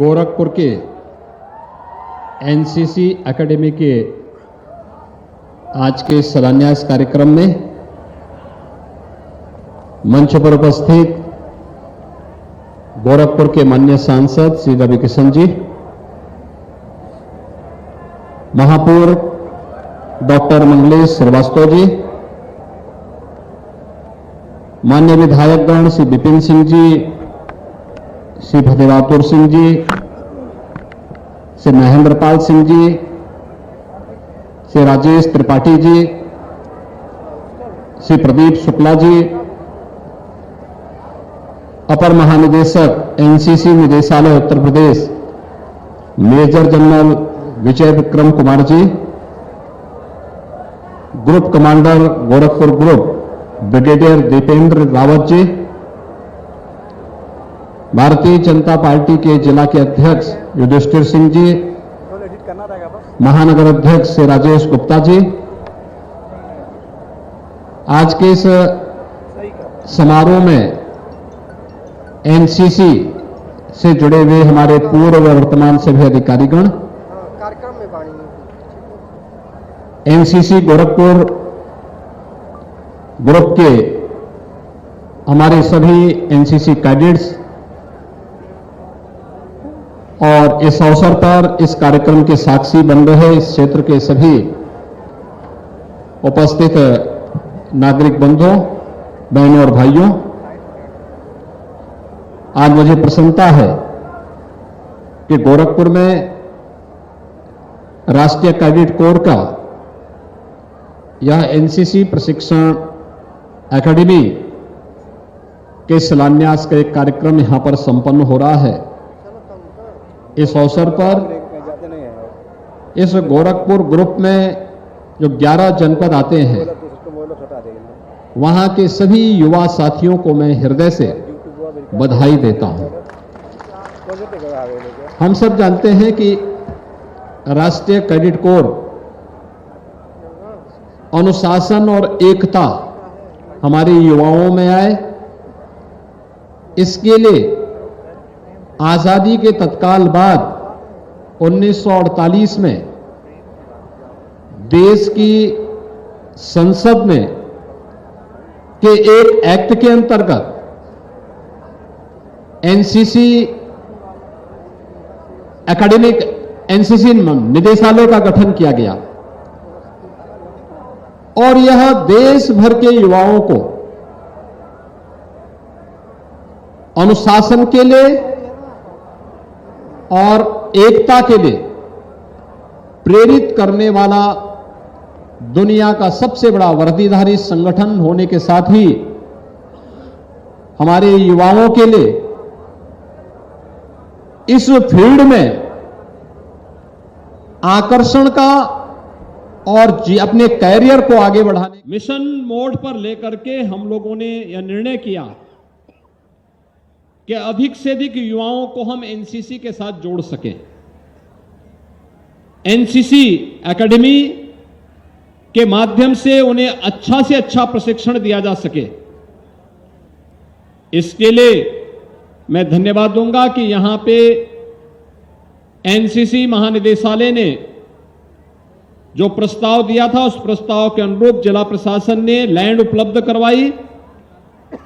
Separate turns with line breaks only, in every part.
गोरखपुर के NCC academy के आज के शिलान्यास कार्यक्रम में मंच पर उपस्थित गोरखपुर के माननीय सांसद श्री रवि किशन जी, महापौर डॉक्टर मंगलेश श्रीवास्तव जी, माननीय विधायकगण श्री विपिन सिंह जी, श्री फतेहबहादुर सिंह जी, श्री महेंद्रपाल सिंह जी, श्री राजेश त्रिपाठी जी, श्री प्रदीप शुक्ला जी, अपर महानिदेशक एनसीसी निदेशालय Uttar Pradesh major general Vijay Vikram Kumar ji, group commander Gorakhpur group brigadier Dipendra Rawat ji, Bharatiya Janata party के जिला के अध्यक्ष युधिष्ठिर सिंह जी, महानगर अध्यक्ष श्री राजेश गुप्ता जी, आज के इस समारोह में एनसीसी से जुड़े हुए हमारे पूर्व व वर्तमान सभी अधिकारीगण, एनसीसी गोरखपुर ग्रुप के हमारे सभी एनसीसी कैडेट्स और इस अवसर पर इस कार्यक्रम के साक्षी बन रहे इस क्षेत्र के सभी उपस्थित नागरिक बंधुओं, बहनों और भाइयों, आज मुझे प्रसन्नता है कि गोरखपुर में राष्ट्रीय कैडेट कोर का यह एनसीसी प्रशिक्षण एकेडमी के शिलान्यास का एक कार्यक्रम यहां पर संपन्न हो रहा है। इस अवसर पर इस गोरखपुर ग्रुप में जो 11 जनपद आते हैं, वहां के सभी युवा साथियों को मैं हृदय से बधाई देता हूं। हम सब जानते हैं कि राष्ट्रीय कैडेट कोर अनुशासन और एकता हमारे युवाओं में आए, इसके लिए आजादी के तत्काल बाद 1948 में देश की संसद में के एक एक्ट के अंतर्गत एनसीसी एकेडमिक एनसीसी निदेशालय का गठन किया गया और यह देश भर के युवाओं को अनुशासन के लिए और एकता के लिए प्रेरित करने वाला दुनिया का सबसे बड़ा वर्दीधारी संगठन होने के साथ ही हमारे युवाओं के लिए इस फील्ड में आकर्षण का और अपने कैरियर को आगे बढ़ाने मिशन मोड पर लेकर के हम लोगों ने यह निर्णय किया कि अधिक से अधिक युवाओं को हम एनसीसी के साथ जोड़ सकें। एनसीसी एकेडमी के माध्यम से उन्हें अच्छा से अच्छा प्रशिक्षण दिया जा सके। इसके लिए मैं धन्यवाद दूंगा कि यहां पे एनसीसी महानिदेशालय ने जो प्रस्ताव दिया था, उस प्रस्ताव के अनुरूप जिला प्रशासन ने लैंड उपलब्ध करवाई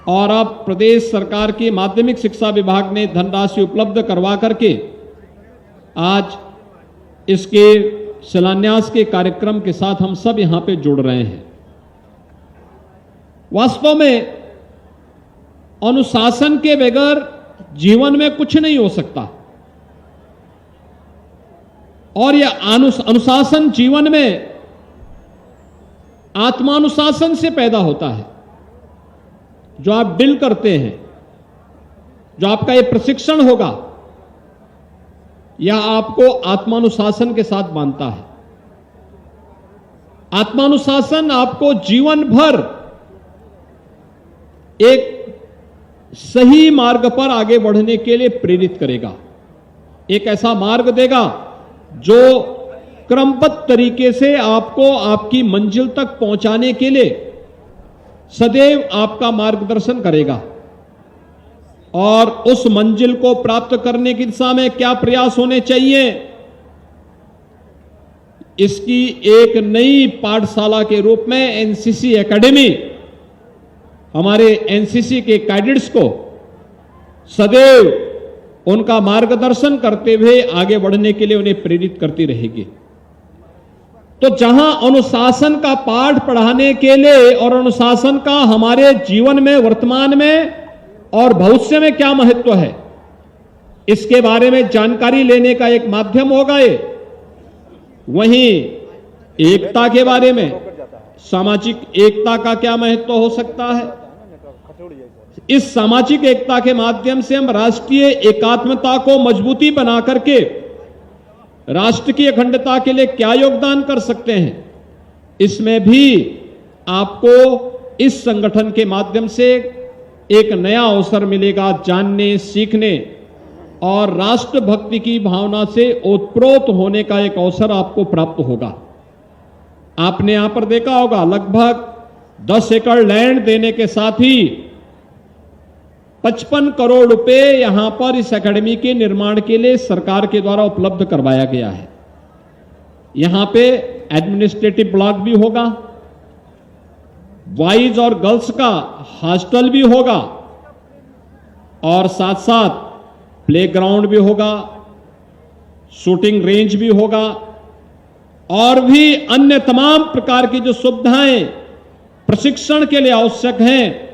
और अब प्रदेश सरकार के माध्यमिक शिक्षा विभाग ने धनराशि उपलब्ध करवा करके आज इसके शिलान्यास के कार्यक्रम के साथ हम सब यहां पे जुड़ रहे हैं। वास्तव में अनुशासन के बगैर जीवन में कुछ नहीं हो सकता और यह अनुशासन जीवन में आत्मानुशासन से पैदा होता है। जो आप ड्रिल करते हैं, जो आपका यह प्रशिक्षण होगा, यह आपको आत्मानुशासन के साथ बांधता है। आत्मानुशासन आपको जीवन भर एक सही मार्ग पर आगे बढ़ने के लिए प्रेरित करेगा, एक ऐसा मार्ग देगा जो क्रमबद्ध तरीके से आपको आपकी मंजिल तक पहुंचाने के लिए सदैव आपका मार्गदर्शन करेगा। और उस मंजिल को प्राप्त करने की दिशा में क्या प्रयास होने चाहिए, इसकी एक नई पाठशाला के रूप में एनसीसी एकेडमी हमारे एनसीसी के कैडेट्स को सदैव उनका मार्गदर्शन करते हुए आगे बढ़ने के लिए उन्हें प्रेरित करती रहेगी। तो जहां अनुशासन का पाठ पढ़ाने के लिए और अनुशासन का हमारे जीवन में, वर्तमान में और भविष्य में क्या महत्व है, इसके बारे में जानकारी लेने का एक माध्यम होगा ये। वहीं एकता के बारे में, सामाजिक एकता का क्या महत्व हो सकता है, इस सामाजिक एकता के माध्यम से हम राष्ट्रीय एकात्मता को मजबूती बना करके राष्ट्र की अखंडता के लिए क्या योगदान कर सकते हैं, इसमें भी आपको इस संगठन के माध्यम से एक नया अवसर मिलेगा जानने, सीखने और राष्ट्रभक्ति की भावना से ओतप्रोत होने का एक अवसर आपको प्राप्त होगा। आपने यहां पर देखा होगा लगभग 10 एकड़ लैंड देने के साथ ही 55 करोड़ रुपए यहां पर इस एकेडमी के निर्माण के लिए सरकार के द्वारा उपलब्ध करवाया गया है। यहां पे एडमिनिस्ट्रेटिव ब्लॉक भी होगा, बॉयज और गर्ल्स का हॉस्टल भी होगा और साथ साथ प्लेग्राउंड भी होगा, शूटिंग रेंज भी होगा और भी अन्य तमाम प्रकार की जो सुविधाएं प्रशिक्षण के लिए आवश्यक हैं,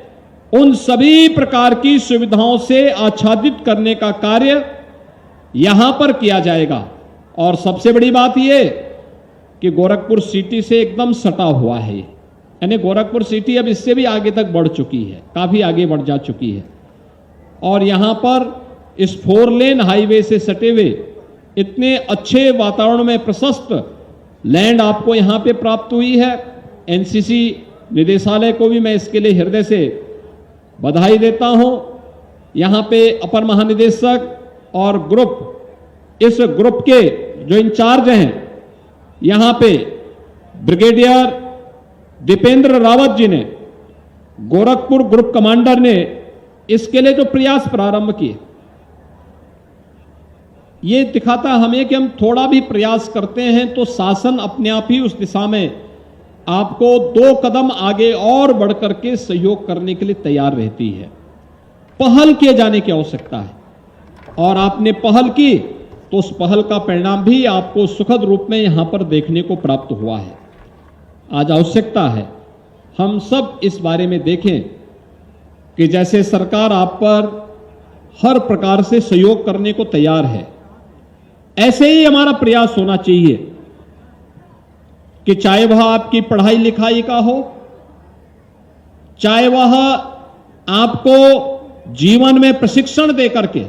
उन सभी प्रकार की सुविधाओं से आच्छादित करने का कार्य यहां पर किया जाएगा। और सबसे बड़ी बात यह कि गोरखपुर सिटी से एकदम सटा हुआ है, यानी गोरखपुर सिटी अब इससे भी आगे तक बढ़ चुकी है, काफी आगे बढ़ जा चुकी है। और यहां पर इस 4 लेन हाईवे से सटे हुए इतने अच्छे वातावरण में प्रशस्त लैंड आपको यहां पे प्राप्त हुई है। एनसीसी निदेशालय को भी मैं इसके लिए हृदय से बधाई देता हूं। यहां पे अपर महानिदेशक और ग्रुप, इस ग्रुप के जो इंचार्ज हैं, यहां पे ब्रिगेडियर दीपेंद्र रावत जी ने, गोरखपुर ग्रुप कमांडर ने इसके लिए जो प्रयास प्रारंभ किए, ये दिखाता हमें कि हम थोड़ा भी प्रयास करते हैं तो शासन अपने आप ही उस दिशा में आपको 2 कदम आगे और बढ़कर के सहयोग करने के लिए तैयार रहती है। पहल किए जाने की आवश्यकता है और आपने पहल की तो उस पहल का परिणाम भी आपको सुखद रूप में यहां पर देखने को प्राप्त हुआ है। आज आवश्यकता है हम सब इस बारे में देखें कि जैसे सरकार आप पर हर प्रकार से सहयोग करने को तैयार है, ऐसे ही हमारा प्रयास होना चाहिए कि चाहे वह आपकी पढ़ाई लिखाई का हो, चाहे वह आपको जीवन में प्रशिक्षण दे करके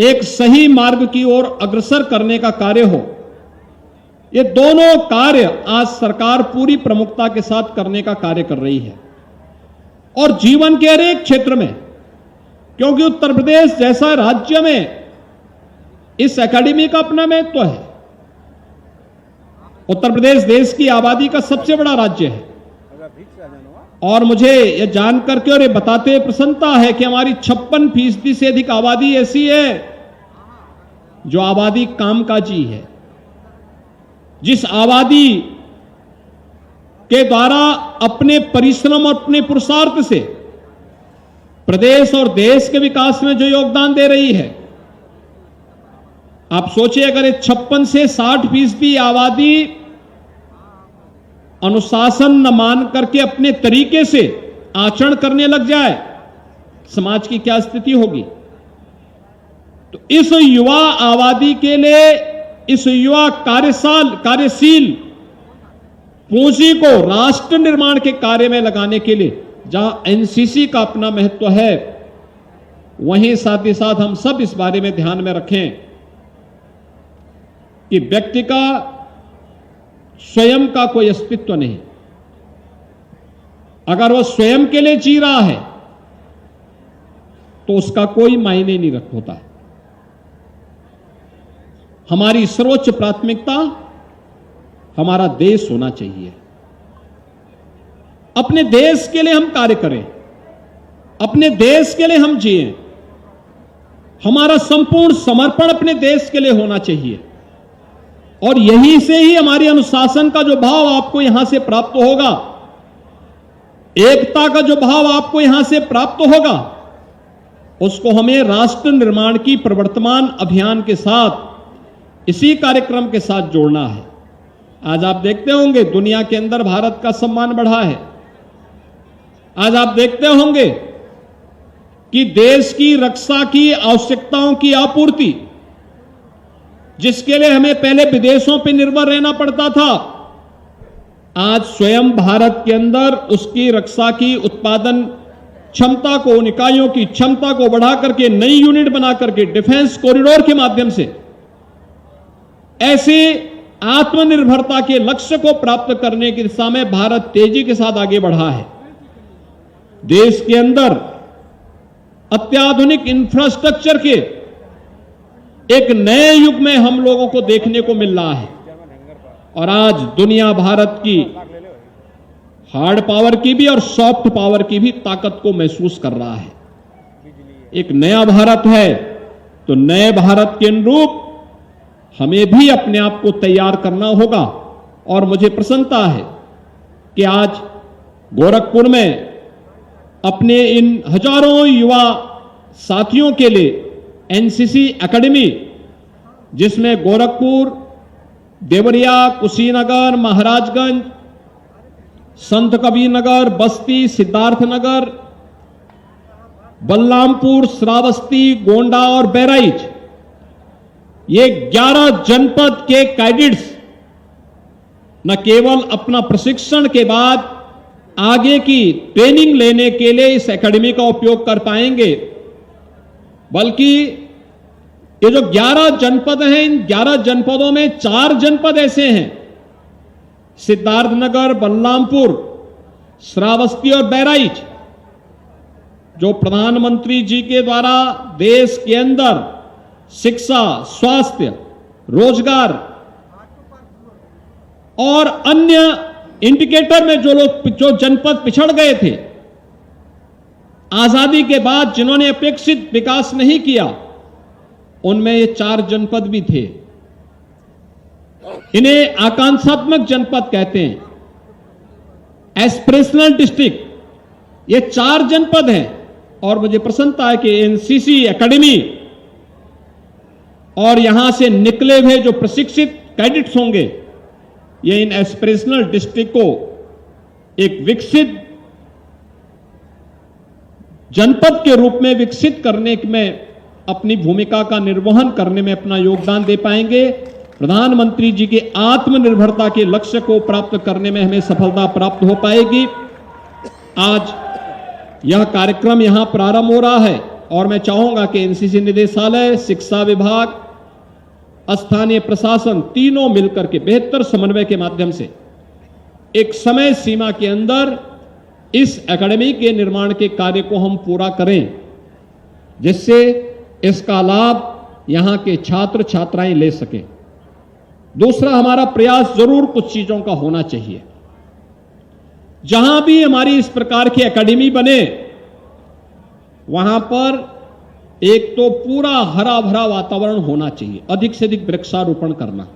एक सही मार्ग की ओर अग्रसर करने का कार्य हो, ये दोनों कार्य आज सरकार पूरी प्रमुखता के साथ करने का कार्य कर रही है। और जीवन के हर एक क्षेत्र में, क्योंकि उत्तर प्रदेश जैसा राज्य में इस एकेडमी का अपना महत्व है। उत्तर प्रदेश देश की आबादी का सबसे बड़ा राज्य है और मुझे यह जानकर के और ये बताते हुए प्रसन्नता है कि हमारी 56% से अधिक आबादी ऐसी है जो आबादी कामकाजी है, जिस आबादी के द्वारा अपने परिश्रम और अपने पुरुषार्थ से प्रदेश और देश के विकास में जो योगदान दे रही है। आप सोचिए, अगर ये 56 से 60% आबादी अनुशासन न मान करके अपने तरीके से आचरण करने लग जाए, समाज की क्या स्थिति होगी। तो इस युवा आबादी के लिए, इस युवा कार्यशील पूंजी को राष्ट्र निर्माण के कार्य में लगाने के लिए जहां एनसीसी का अपना महत्व है, वहीं साथ ही साथ हम सब इस बारे में ध्यान में रखें कि व्यक्ति का स्वयं का कोई अस्तित्व नहीं। अगर वह स्वयं के लिए जी रहा है तो उसका कोई मायने नहीं होता है। हमारी सर्वोच्च प्राथमिकता हमारा देश होना चाहिए। अपने देश के लिए हम कार्य करें,
अपने देश के लिए हम जिए, हमारा संपूर्ण समर्पण अपने देश के लिए होना चाहिए। और यहीं से ही हमारी अनुशासन का जो भाव आपको यहां से प्राप्त होगा, एकता का जो भाव आपको यहां से प्राप्त होगा, उसको हमें राष्ट्र निर्माण की प्रवर्तमान अभियान के साथ, इसी कार्यक्रम के साथ जोड़ना है। आज आप देखते होंगे दुनिया के अंदर भारत का सम्मान बढ़ा है। आज आप देखते होंगे कि देश की रक्षा की आवश्यकताओं की आपूर्ति, जिसके लिए हमें पहले विदेशों पर निर्भर रहना पड़ता था, आज स्वयं भारत के अंदर उसकी रक्षा की उत्पादन क्षमता को, उन इकाइयों की क्षमता को बढ़ा करके, नई यूनिट बना करके, डिफेंस कॉरिडोर के माध्यम से ऐसे आत्मनिर्भरता के लक्ष्य को प्राप्त करने की दिशा में भारत तेजी के साथ आगे बढ़ा है। देश के अंदर अत्याधुनिक इंफ्रास्ट्रक्चर के एक नए युग में हम लोगों को देखने को मिल रहा है। और आज दुनिया भारत की हार्ड पावर की भी और सॉफ्ट पावर की भी ताकत को महसूस कर रहा है। एक नया भारत है, तो नए भारत के अनुरूप हमें भी अपने आप को तैयार करना होगा। और मुझे प्रसन्नता है कि आज गोरखपुर में अपने इन हजारों युवा साथियों के लिए एनसीसी एकेडमी, जिसमें गोरखपुर, देवरिया, कुशीनगर, महाराजगंज, संत कबीर नगर, बस्ती, सिद्धार्थनगर, बलरामपुर, श्रावस्ती, गोंडा और बहराइच, ये 11 जनपद के कैडेट्स न केवल अपना प्रशिक्षण के बाद आगे की ट्रेनिंग लेने के लिए इस एकेडमी का उपयोग कर पाएंगे, बल्कि ये जो 11 जनपद हैं, इन 11 जनपदों में 4 जनपद ऐसे हैं, सिद्धार्थनगर, बलरामपुर, श्रावस्ती और बहराइच, जो प्रधानमंत्री जी के द्वारा देश के अंदर शिक्षा, स्वास्थ्य, रोजगार और अन्य इंडिकेटर में जो जनपद पिछड़ गए थे, आजादी के बाद जिन्होंने अपेक्षित विकास नहीं किया, उनमें ये 4 जनपद भी थे। इन्हें आकांक्षात्मक जनपद कहते हैं, एस्पिरेशनल डिस्ट्रिक्ट। ये 4 जनपद हैं। और मुझे प्रसन्नता है कि एनसीसी एकेडमी और यहां से निकले हुए जो प्रशिक्षित कैडेट्स होंगे, ये इन एस्पिरेशनल डिस्ट्रिक्ट को एक विकसित जनपद के रूप में विकसित करने में अपनी भूमिका का निर्वहन करने में अपना योगदान दे पाएंगे। प्रधानमंत्री जी के आत्मनिर्भरता के लक्ष्य को प्राप्त करने में हमें सफलता प्राप्त हो पाएगी। आज यह कार्यक्रम यहां प्रारंभ हो रहा है और मैं चाहूंगा कि एनसीसी निदेशालय, शिक्षा विभाग, स्थानीय प्रशासन तीनों मिलकर के बेहतर समन्वय के माध्यम से एक समय सीमा के अंदर इस एकेडमी के निर्माण के कार्य को हम पूरा करें, जिससे इसका लाभ यहां के छात्र छात्राएं ले सकें। दूसरा, हमारा प्रयास जरूर कुछ चीजों का होना चाहिए। जहां भी हमारी इस प्रकार की एकेडमी बने, वहां पर एक तो पूरा हरा भरा वातावरण होना चाहिए, अधिक से अधिक वृक्षारोपण करना,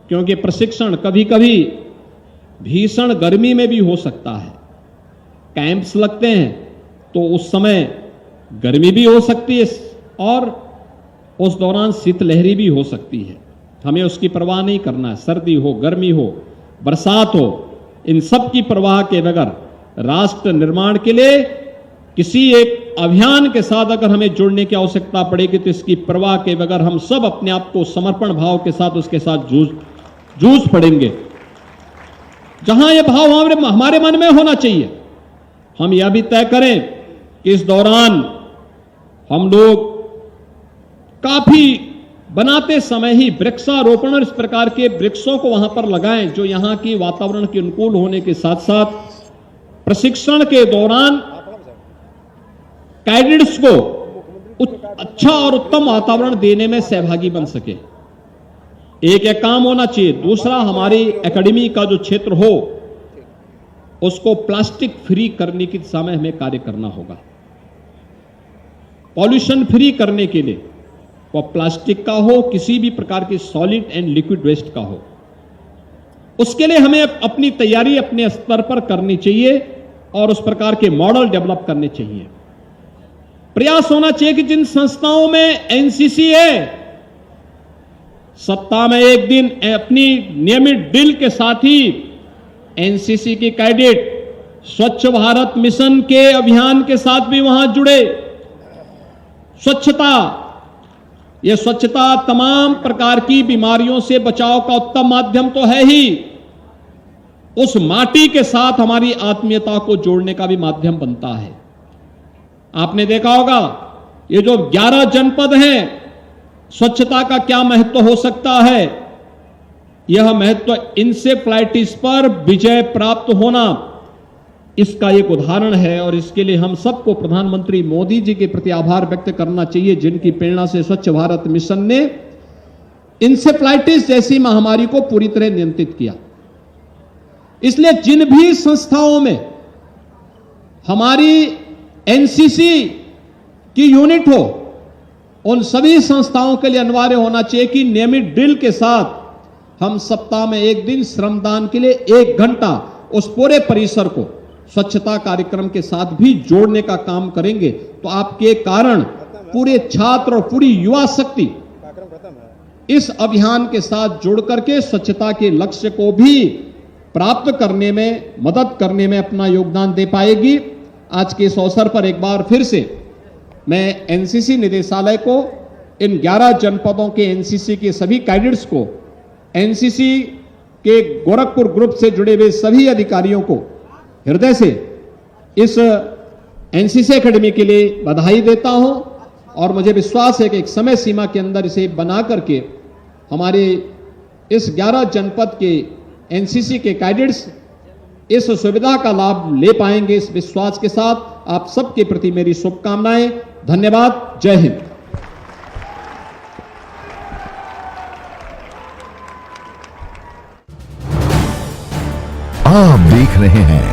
क्योंकि प्रशिक्षण कभी कभी भीषण गर्मी में भी हो सकता है। कैंप्स लगते हैं तो उस समय गर्मी भी हो सकती है और उस दौरान शीतलहरी भी हो सकती है। हमें उसकी परवाह नहीं करना है। सर्दी हो, गर्मी हो, बरसात हो, इन सब की परवाह के बगैर राष्ट्र निर्माण के लिए किसी एक अभियान के साथ अगर हमें जुड़ने की आवश्यकता पड़ेगी, तो इसकी परवाह के बगैर हम सब अपने आप को समर्पण भाव के साथ उसके साथ जूझ पड़ेंगे। जहां यह भाव हमारे मन में होना चाहिए, हम यह भी तय करें कि इस दौरान हम लोग काफी बनाते समय ही वृक्षारोपण और इस प्रकार के वृक्षों को वहां पर लगाएं, जो यहां की वातावरण के अनुकूल होने के साथ साथ प्रशिक्षण के दौरान कैडेट्स को अच्छा और उत्तम वातावरण देने में सहभागी बन सके। एक काम होना चाहिए। दूसरा, हमारी एकेडमी का जो क्षेत्र हो, उसको प्लास्टिक फ्री करने की दिशा में हमें कार्य करना होगा। पॉल्यूशन फ्री करने के लिए, वो प्लास्टिक का हो, किसी भी प्रकार के सॉलिड एंड लिक्विड वेस्ट का हो, उसके लिए हमें अपनी तैयारी अपने स्तर पर करनी चाहिए और उस प्रकार के मॉडल डेवलप करने चाहिए। प्रयास होना चाहिए कि जिन संस्थाओं में एनसीसी है, सप्ताह में एक दिन अपनी नियमित ड्रिल के साथ ही एनसीसी के कैडेट स्वच्छ भारत मिशन के अभियान के साथ भी वहां जुड़े। स्वच्छता, यह स्वच्छता तमाम प्रकार की बीमारियों से बचाव का उत्तम माध्यम तो है ही, उस माटी के साथ हमारी आत्मीयता को जोड़ने का भी माध्यम बनता है। आपने देखा होगा ये जो 11 जनपद हैं, स्वच्छता का क्या महत्व हो सकता है। यह महत्व इंसेफ्लाइटिस पर विजय प्राप्त होना इसका एक उदाहरण है और इसके लिए हम सबको प्रधानमंत्री मोदी जी के प्रति आभार व्यक्त करना चाहिए, जिनकी प्रेरणा से स्वच्छ भारत मिशन ने इंसेफ्लाइटिस जैसी महामारी को पूरी तरह नियंत्रित किया। इसलिए जिन भी संस्थाओं में हमारी एनसीसी की यूनिट हो, उन सभी संस्थाओं के लिए अनिवार्य होना चाहिए कि नियमित ड्रिल के साथ हम सप्ताह में एक दिन श्रमदान के लिए 1 घंटा उस पूरे परिसर को स्वच्छता कार्यक्रम के साथ भी जोड़ने का काम करेंगे तो आपके कारण पूरे छात्र और पूरी युवा शक्ति इस अभियान के साथ जुड़ करके स्वच्छता के लक्ष्य को भी प्राप्त करने में, मदद करने में अपना योगदान दे पाएगी। आज के इस अवसर पर एक बार फिर से मैं एनसीसी निदेशालय को, इन 11 जनपदों के एनसीसी के सभी कैडेट्स को, एनसीसी के गोरखपुर ग्रुप से जुड़े हुए सभी अधिकारियों को हृदय से इस एनसीसी एकेडमी के लिए बधाई देता हूं और मुझे विश्वास है कि एक समय सीमा के अंदर इसे बना करके हमारे इस 11 जनपद के एनसीसी के कैडेट्स इस सुविधा का लाभ ले पाएंगे। इस विश्वास के साथ आप सबके प्रति मेरी शुभकामनाएं। धन्यवाद। जय हिंद।
आप देख रहे हैं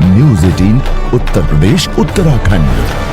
न्यूज़ 18 उत्तर प्रदेश उत्तराखंड।